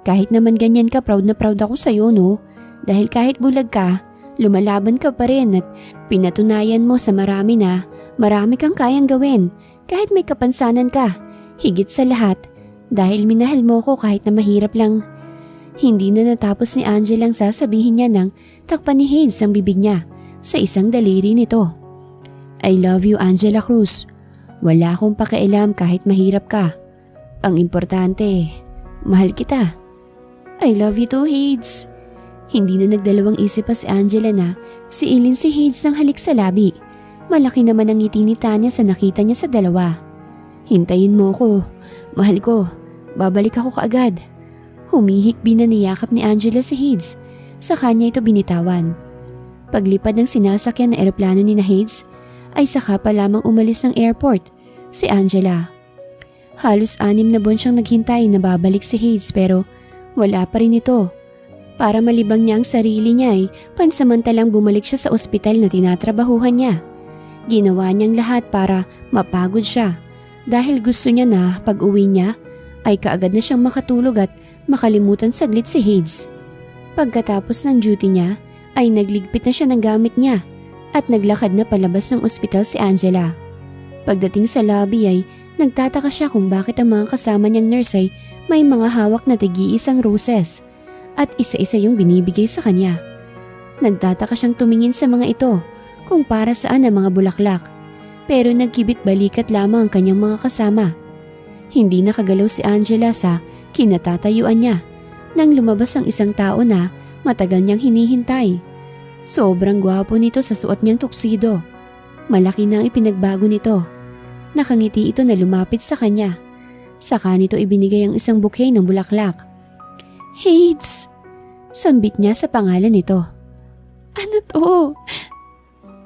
Kahit naman ganyan ka, proud na proud ako sa'yo, no? Dahil kahit bulag ka, lumalaban ka pa rin at pinatunayan mo sa marami na marami kang kayang gawin kahit may kapansanan ka. Higit sa lahat, dahil minahal mo ko kahit na mahirap lang. Hindi na natapos ni Angela ang sasabihin niya nang takpan ni Hades ang bibig niya sa isang daliri nito. I love you, Angela Cruz. Wala akong pakialam kahit mahirap ka. Ang importante, mahal kita. I love you too, Hades. Hindi na nagdalawang isip pa si Angela na siilin si Hades ng halik sa labi. Malaki naman ang ngiti ni Tanya sa nakita niya sa dalawa. Hintayin mo ko. Mahal ko. Babalik ako kaagad. Humihikbi na niyakap ni Angela si Hades. Sa kanya ito binitawan. Paglipad ng sinasakyan na eroplano ni na Hades, ay saka pa lamang umalis ng airport si Angela. Halos 6 na buwan siyang naghintay na babalik si Hades pero wala pa rin ito. Para malibang niya ang sarili niya ay pansamantalang bumalik siya sa ospital na tinatrabahuhan niya. Ginawa niyang lahat para mapagod siya dahil gusto niya na pag-uwi niya ay kaagad na siyang makatulog at makalimutan saglit si Hades. Pagkatapos ng duty niya ay nagligpit na siya ng gamit niya at naglakad na palabas ng ospital si Angela. Pagdating sa lobby ay nagtataka siya kung bakit ang mga kasama niyang nurse ay may mga hawak na tig-iisang roses at isa-isa yung binibigay sa kanya. Nagtataka siyang tumingin sa mga ito kung para saan ang mga bulaklak pero nagkibit balikat lamang ang kanyang mga kasama. Hindi nakagalaw si Angela sa kinatatayuan niya nang lumabas ang isang tao na matagal niyang hinihintay. Sobrang gwapo nito sa suot niyang tuksido. Malaki na ang ipinagbago nito. Nakangiti ito na lumapit sa kanya. Saka nito ibinigay ang isang bouquet ng bulaklak. Hades! Sambit niya sa pangalan nito. Ano to?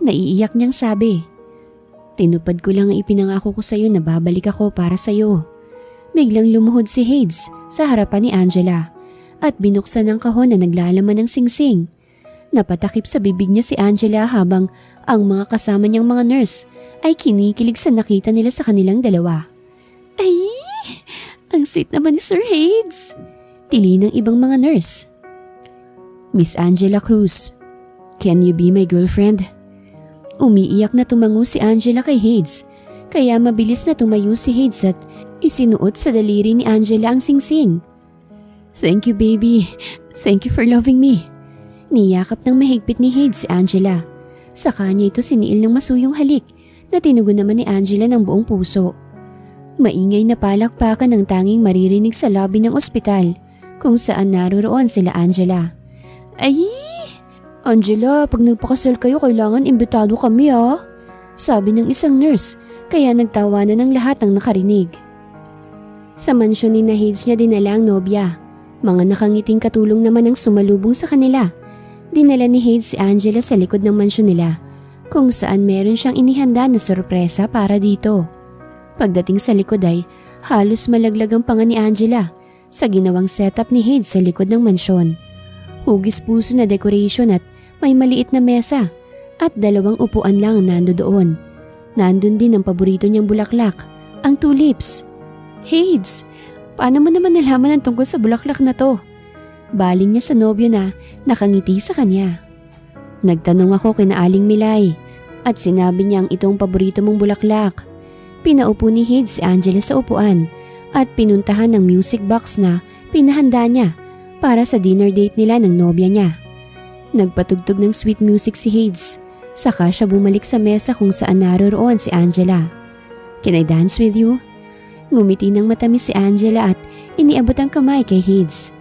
Naiiyak niyang sabi. Tinupad ko lang ang ipinangako ko sa'yo na babalik ako para sa'yo. Biglang lumuhod si Hades sa harapan ni Angela at binuksan ang kahon na naglalaman ng singsing. Napatakip sa bibig niya si Angela habang ang mga kasama niyang mga nurse ay kinikilig sa nakita nila sa kanilang dalawa. Ay! Ang sweet naman ni Sir Hades! Tili ng ibang mga nurse. Miss Angela Cruz, can you be my girlfriend? Umiiyak na tumango si Angela kay Hades, kaya mabilis na tumayo si Hades at isinuot sa daliri ni Angela ang singsing. Thank you, baby. Thank you for loving me. Niyakap ng mahigpit ni Hades si Angela. Sa kanya ito siniil ng masuyong halik na tinugon naman ni Angela ng buong puso. Maingay na palakpakan ang tanging maririnig sa lobby ng ospital kung saan naroroon sila Angela. Ay! Angela, pag nagpakasal kayo kailangan imbitado kami ah. Sabi ng isang nurse kaya nagtawanan ng lahat ng nakarinig. Sa mansyon ni na Hades niya dinala ang nobya. Mga nakangiting katulong naman ang sumalubong sa kanila. Dinala ni Hades si Angela sa likod ng mansyon nila kung saan meron siyang inihanda na sorpresa para dito. Pagdating sa likod ay halos malaglag ang panga ni Angela sa ginawang setup ni Hades sa likod ng mansyon. Hugis puso na decoration at may maliit na mesa at 2 upuan lang ang nando doon. Nandun din ang paborito niyang bulaklak, ang tulips. Hades, paano mo naman nalaman ang tungkol sa bulaklak na to? Baling niya sa nobyo na nakangiti sa kanya. Nagtanong ako kina Aling Milay at sinabi niyang itong paborito mong bulaklak. Pinaupo ni Hades si Angela sa upuan at pinuntahan ng music box na pinahanda niya para sa dinner date nila ng nobya niya. Nagpatugtog ng sweet music si Hades, saka siya bumalik sa mesa kung saan naroroon si Angela. "Can I dance with you?" Ngumiti ng matamis si Angela at iniabot ang kamay kay Hades.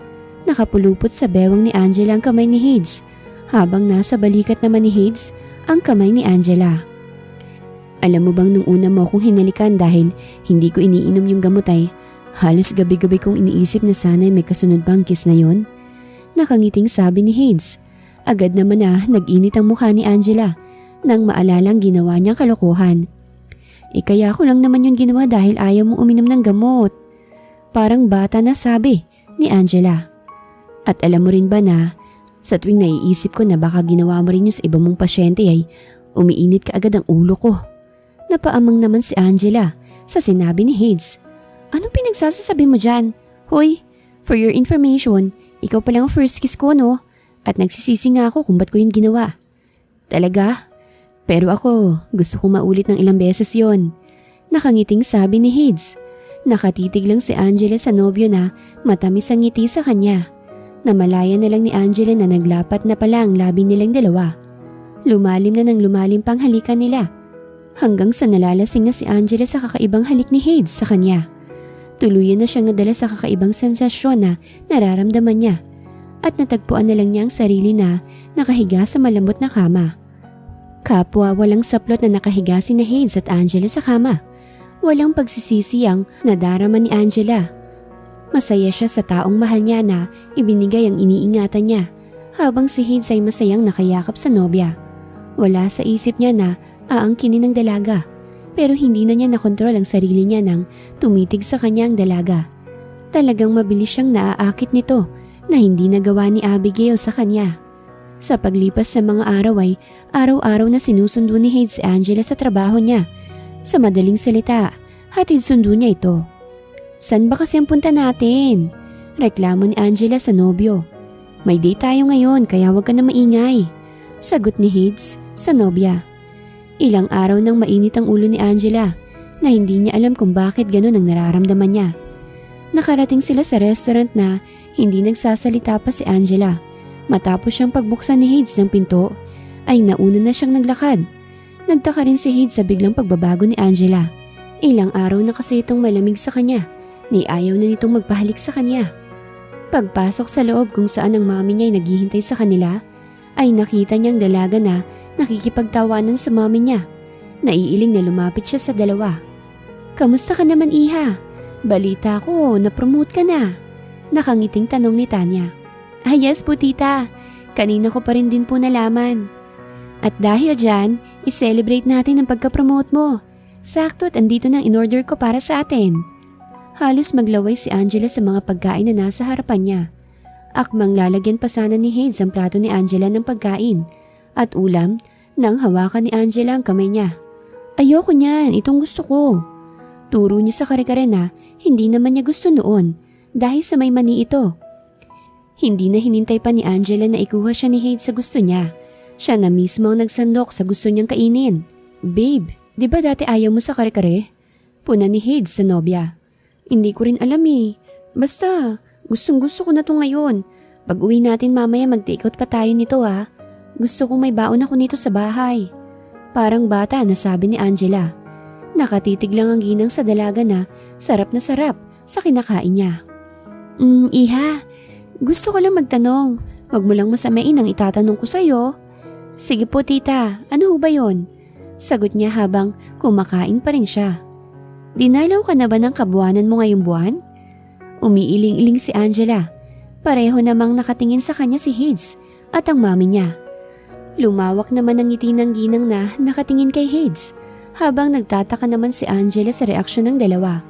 Nakapulupot sa bewang ni Angela ang kamay ni Hades, habang nasa balikat naman ni Hades ang kamay ni Angela. "Alam mo bang nung una mo akong hinalikan dahil hindi ko iniinom yung gamot ay halos gabi-gabi kong iniisip na sana'y may kasunod pang kiss na yon?" Nakangiting sabi ni Hades. Agad naman na nag-init ang mukha ni Angela nang maalalang ginawa niyang kalokohan. Kaya ko lang naman yun ginawa dahil ayaw mong uminom ng gamot." Parang bata na sabi ni Angela. "At alam mo rin ba na sa tuwing naiisip ko na baka ginawa mo rin yun sa iba mong pasyente ay umiinit ka agad ang ulo ko." Napaamang naman si Angela sa sinabi ni Hades. "Anong pinagsasasabi mo dyan? Hoy, for your information, ikaw pa lang ang first kiss ko, no? At nagsisisi nga ako kung ba't ko yun ginawa." "Talaga? Pero ako, gusto kong maulit ng ilang beses yon." Nakangiting sabi ni Hades. Nakatitig lang si Angela sa nobyo na matamis ang ngiti sa kanya. Namalaya na lang ni Angela na naglapat na pala ang labi nilang dalawa. Lumalim na ng lumalim pang halikan nila. Hanggang sa nalalasing na si Angela sa kakaibang halik ni Hades sa kanya. Tuluyan na siyang nadala sa kakaibang sensasyon na nararamdaman niya. At natagpuan na lang niya ang sarili na nakahiga sa malambot na kama. Kapwa walang saplot na nakahiga si na Hades at Angela sa kama. Walang pagsisisi ang nadarama ni Angela. Masaya siya sa taong mahal niya na ibinigay ang iniingatan niya, habang si Hades ay masayang nakayakap sa nobya. Wala sa isip niya na aangkinin ng dalaga, pero hindi na niya nakontrol ang sarili niya nang tumitig sa kanya ang dalaga. Talagang mabilis siyang naaakit nito na hindi nagawa ni Abigail sa kanya. Sa paglipas sa mga araw ay araw-araw na sinusundo ni Hades si Angela sa trabaho niya. Sa madaling salita, hatid sundo niya ito. "San ba kasi ang punta natin?" reklamo ni Angela sa nobyo. "May date tayo ngayon kaya wag ka na maingay," sagot ni Hades sa nobya. Ilang araw nang mainit ang ulo ni Angela na hindi niya alam kung bakit ganun ang nararamdaman niya. Nakarating sila sa restaurant na hindi nagsasalita pa si Angela. Matapos siyang pagbuksan ni Hades ng pinto, ay nauna na siyang naglakad. Nagtaka rin si Hades sa biglang pagbabago ni Angela. Ilang araw na kasi itong malamig sa kanya, ni ayaw na nitong magpahalik sa kanya. Pagpasok sa loob kung saan ang mami niya ay naghihintay sa kanila, ay nakita niyang dalaga na nakikipagtawanan sa mami niya. Naiiling na lumapit siya sa dalawa. "Kamusta ka naman, iha? Balita ko, na-promote ka na." Nakangiting tanong ni Tanya. Yes po, tita. Kanina ko pa rin din po nalaman. At dahil dyan, i-celebrate natin ang pagka-promote mo. Sakto at andito nang in-order ko para sa atin." Halos maglaway si Angela sa mga pagkain na nasa harapan niya. Akmang lalagyan pa sana ni Hades ang plato ni Angela ng pagkain at ulam nang hawakan ni Angela ang kamay niya. "Ayoko niyan, itong gusto ko." Turo niya sa kare-kare na hindi naman niya gusto noon dahil sa may mani ito. Hindi na hinintay pa ni Angela na ikuha siya ni Hades sa gusto niya. Siya na mismo ang nagsandok sa gusto niyang kainin. "Babe, di ba dati ayaw mo sa kare-kare?" Puna ni Hades sa nobya. "Hindi ko rin alam eh. Basta, gustong gusto ko na to ngayon. Pag uwi natin mamaya mag-takeout pa tayo nito ha. Gusto kong may baon ako nito sa bahay." Parang bata na sabi ni Angela. Nakatitig lang ang ginang sa dalaga na sarap sa kinakain niya. Iha, gusto ko lang magtanong. Wag mo lang masamain ang itatanong ko sa'yo." "Sige po tita, ano ho ba yon?" Sagot niya habang kumakain pa rin siya. "Dinalaw ka na ba ng kabuanan mo ngayong buwan?" Umiiling-iling si Angela. Pareho namang nakatingin sa kanya si Hades at ang mami niya. Lumawak naman ang ngiti ng ginang na nakatingin kay Hades habang nagtataka naman si Angela sa reaksyon ng dalawa.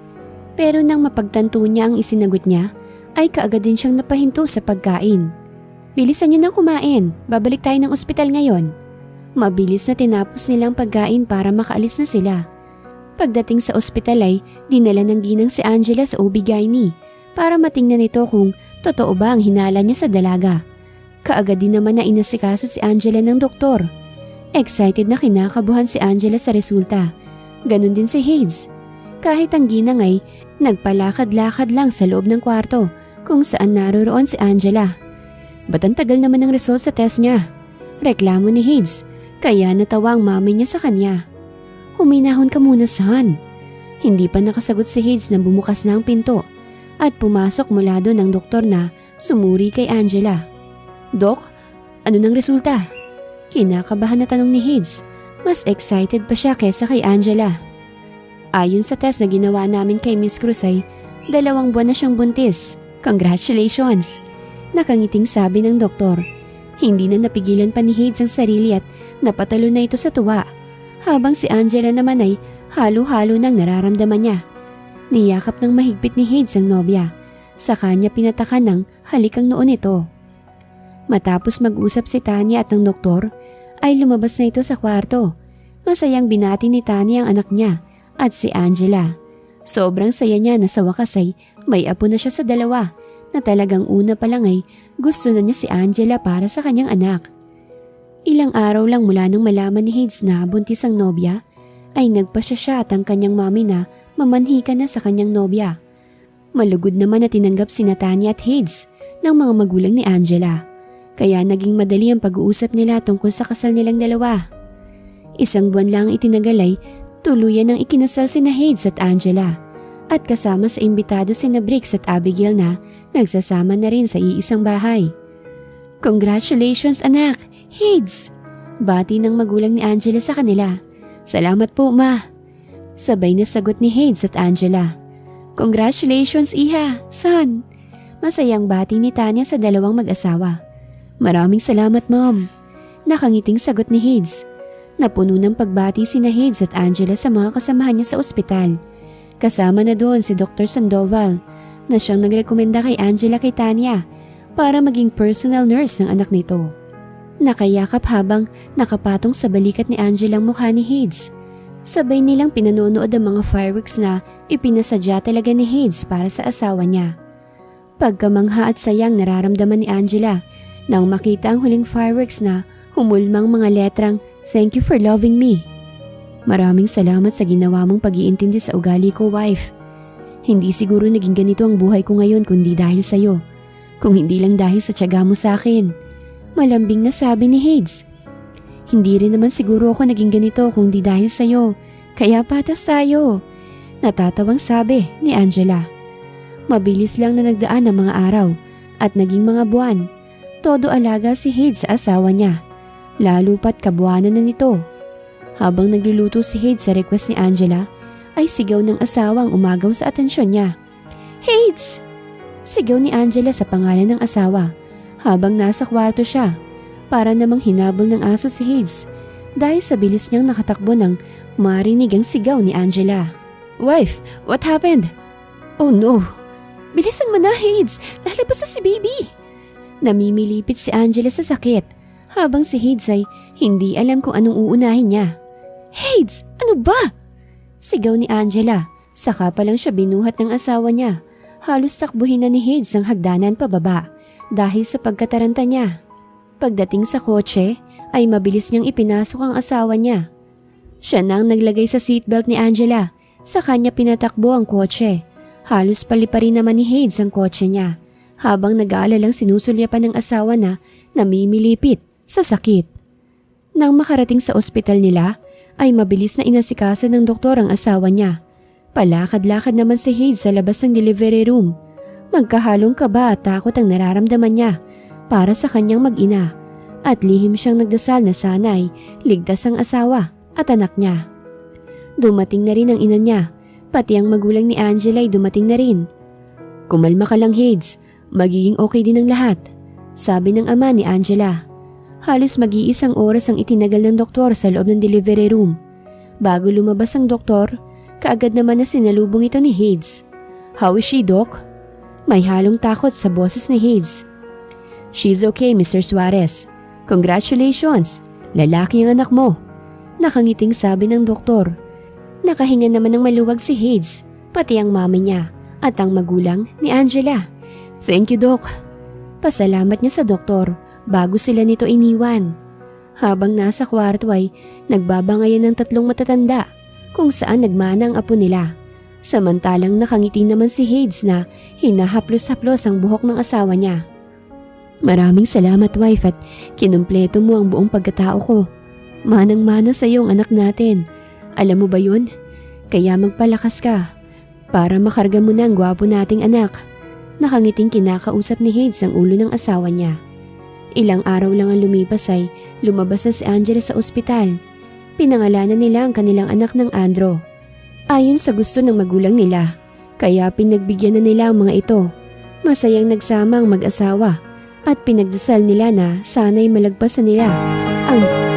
Pero nang mapagtanto niya ang isinagot niya, ay kaagad din siyang napahinto sa pagkain. "Bilisan niyo nang kumain, babalik tayo ng ospital ngayon." Mabilis na tinapos nilang pagkain para makaalis na sila. Pagdating sa ospital ay dinala ng ginang si Angela sa OB-GYN para matingnan ito kung totoo ba ang hinala niya sa dalaga. Kaagad din naman na inasikaso si Angela ng doktor. Excited na kinakabuhan si Angela sa resulta. Ganon din si Hades. Kahit ang ginang ay nagpalakad-lakad lang sa loob ng kwarto kung saan naroroon si Angela. Ba't ang tagal naman ng result sa test niya? Reklamo ni Hades, kaya natawa ang mami niya sa kanya. Huminahon ka muna, son. Hindi pa nakasagot si Hades nang bumukas na ang pinto at pumasok mula doon ang doktor na sumuri kay Angela. Dok, ano ng resulta? Kinakabahan na tanong ni Hades. Mas excited pa siya kesa kay Angela. Ayon sa test na ginawa namin kay Miss Cruz ay 2 buwan na siyang buntis. Congratulations! Nakangiting sabi ng doktor. Hindi na napigilan pa ni Hades ang sarili at napatalo na ito sa tuwa. Habang si Angela naman ay halo-halo ng nararamdaman niya. Niyakap ng mahigpit ni Hades ang nobya. Sa kanya pinatakan ng halikang noon ito. Matapos mag-usap si Tanya at ng doktor, ay lumabas na ito sa kwarto. Masayang binati ni Tanya ang anak niya at si Angela. Sobrang saya niya na sa wakas ay may apo na siya sa dalawa na talagang una pa lang ay gusto na niya si Angela para sa kanyang anak. Ilang araw lang mula nang malaman ni Hades na buntis ang nobya, ay nagpasya siya at ang kanyang mami na mamanhika na sa kanyang nobya. Malugod naman na tinanggap si Tanya at Hades ng mga magulang ni Angela. Kaya naging madali ang pag-uusap nila tungkol sa kasal nilang dalawa. 1 buwan lang itinagal ay tuluyan ng ikinasal sina Hades at Angela. At kasama sa imbitado sina Briggs at Abigail na nagsasama na rin sa iisang bahay. Congratulations anak, Hades! Bati ng magulang ni Angela sa kanila. Salamat po ma. Sabay na sagot ni Hades at Angela. Congratulations iha, son! Masayang bati ni Tanya sa dalawang mag-asawa. Maraming salamat mom. Nakangiting sagot ni Hades. Napuno ng pagbati sina Hades at Angela sa mga kasamahan niya sa ospital. Kasama na doon si Dr. Sandoval na siyang nagrekomenda kay Angela kay Tanya para maging personal nurse ng anak nito. Nakayakap habang nakapatong sa balikat ni Angela ang mukha ni Hades. Sabay nilang pinanonood ang mga fireworks na ipinasadya talaga ni Hades para sa asawa niya. Pagkamangha at sayang nararamdaman ni Angela nang makita ang huling fireworks na humulmang mga letrang "Thank you for loving me." Maraming salamat sa ginawa mong pag-iintindi sa ugali ko, wife. Hindi siguro naging ganito ang buhay ko ngayon kundi dahil sa'yo. Kung hindi lang dahil sa tiyaga mo sa akin. Malambing na sabi ni Hades. Hindi rin naman siguro ako naging ganito kung di dahil sa'yo. Kaya patas tayo. Natatawang sabi ni Angela. Mabilis lang na nagdaan ang mga araw at naging mga buwan. Todo alaga si Hades sa asawa niya. Lalo pat kabuanan na nito. Habang nagluluto si Hades sa request ni Angela, ay sigaw ng asawa ang umagaw sa atensyon niya. Hades! Sigaw ni Angela sa pangalan ng asawa habang nasa kwarto siya. Para namang hinabol ng aso si Hades dahil sa bilis niyang nakatakbo nang marinig ang sigaw ni Angela. Wife, what happened? Oh no! Bilisan mo na, Hades! Lalabas na si baby! Namimilipit si Angela sa sakit habang si Hades ay hindi alam kung anong uunahin niya. Hades! Ano ba? Sigaw ni Angela. Saka pa lang siya binuhat ng asawa niya. Halos takbuhin na ni Hades ang hagdanan pababa dahil sa pagkataranta niya. Pagdating sa kotse ay mabilis niyang ipinasok ang asawa niya. Siya nang naglagay sa seatbelt ni Angela. Sa kanya pinatakbo ang kotse. Halos paliparin naman ni Hades ang kotse niya. Habang nag-aalalang sinusulyapan ng asawa na namimilipit sa sakit. Nang makarating sa ospital nila, ay mabilis na inasikaso ng doktor ang asawa niya. Palakad-lakad naman si Hades sa labas ng delivery room. Magkahalong kaba at takot ang nararamdaman niya para sa kanyang mag-ina at lihim siyang nagdasal na sana ay ligtas ang asawa at anak niya. Dumating na rin ang ina niya, pati ang magulang ni Angela ay dumating na rin. Kumalma ka lang Hades. Magiging okay din ang lahat, sabi ng ama ni Angela. Halos mag-iisang oras ang itinagal ng doktor sa loob ng delivery room. Bago lumabas ang doktor, kaagad naman na sinalubong ito ni Hades. How is she, Doc? May halong takot sa boses ni Hades. She's okay, Mr. Suarez. Congratulations, lalaki ang anak mo. Nakangiting sabi ng doktor. Nakahinga naman ng maluwag si Hades, pati ang mami niya. at ang magulang ni Angela. Thank you, Doc. Pasalamat niya sa doktor bago sila nito iniwan. Habang nasa kwarto ay nagbabangayan ng tatlong matatanda kung saan nagmana ang apo nila. Samantalang nakangiti naman si Hades na hinahaplos-haplos ang buhok ng asawa niya. Maraming salamat, wife, at kinumpleto mo ang buong pagkatao ko. Manang-mana sa iyo ang anak natin. Alam mo ba yun? Kaya magpalakas ka para makarga mo na ang gwapo nating anak. Nakangiting kinakausap ni Hades ang ulo ng asawa niya. Ilang araw lang ang lumipas ay lumabas na si Angela sa ospital. Pinangalanan nila ang kanilang anak ng Andro. Ayon sa gusto ng magulang nila, kaya pinagbigyan na nila ang mga ito. Masayang nagsama ang mag-asawa at pinagdasal nila na sana'y malagpasan nila ang